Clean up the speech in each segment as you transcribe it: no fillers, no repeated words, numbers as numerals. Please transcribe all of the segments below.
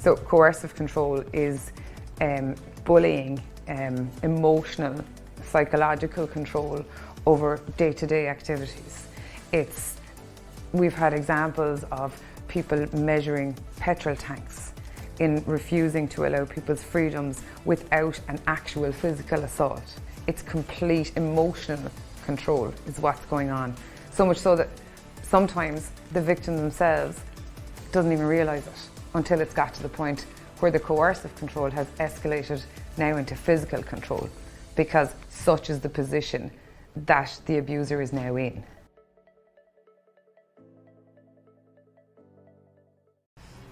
So coercive control is bullying, emotional, psychological control over day-to-day activities. We've had examples of people measuring petrol tanks, in refusing to allow people's freedoms without an actual physical assault. It's complete emotional control is what's going on. So much so that sometimes the victim themselves doesn't even realise it until it's got to the point where the coercive control has escalated now into physical control, because such is the position that the abuser is now in.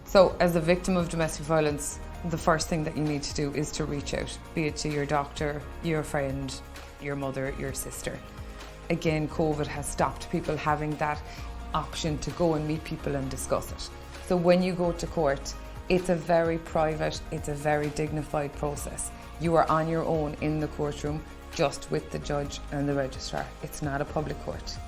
So as a victim of domestic violence, the first thing that you need to do is to reach out, be it to your doctor, your friend, your mother, your sister. Again, COVID has stopped people having that option to go and meet people and discuss it. So when you go to court, it's a very private, it's a very dignified process. You are on your own in the courtroom, just with the judge and the registrar. It's not a public court.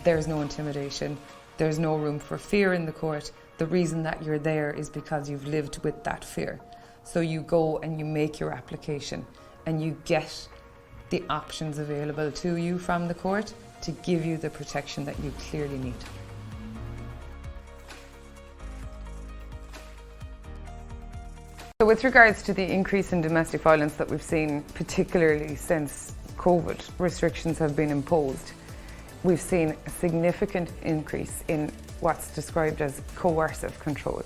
There's no intimidation. There's no room for fear in the court. The reason that you're there is because you've lived with that fear. So you go and you make your application and you get the options available to you from the court to give you the protection that you clearly need. So with regards to the increase in domestic violence that we've seen, particularly since COVID restrictions have been imposed, we've seen a significant increase in what's described as coercive control.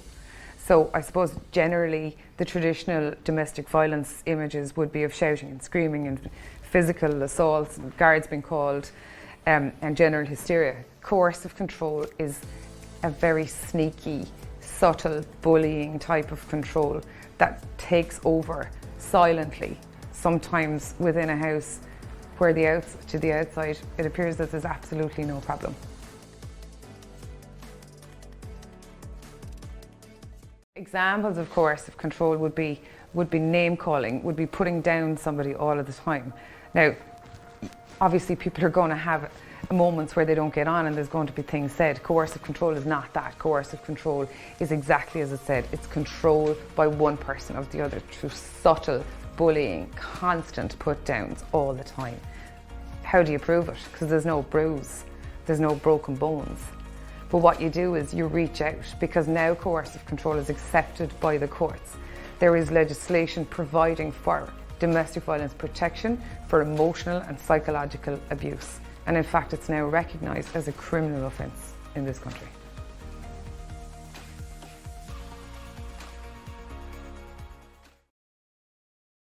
So I suppose generally the traditional domestic violence images would be of shouting and screaming and physical assaults and guards being called and general hysteria. Coercive control is a very sneaky, subtle bullying type of control that takes over silently, sometimes within a house where to the outside it appears that there's absolutely no problem. Examples of coercive control would be name calling, would be putting down somebody all of the time. Now, obviously people are going to have moments where they don't get on and there's going to be things said. Coercive control is not that. Coercive control is exactly as it said. It's control by one person of the other through subtle bullying, constant put downs all the time. How do you prove it? Because there's no bruise, there's no broken bones. But what you do is you reach out, because now coercive control is accepted by the courts. There is legislation providing for domestic violence protection for emotional and psychological abuse. And in fact, it's now recognised as a criminal offence in this country.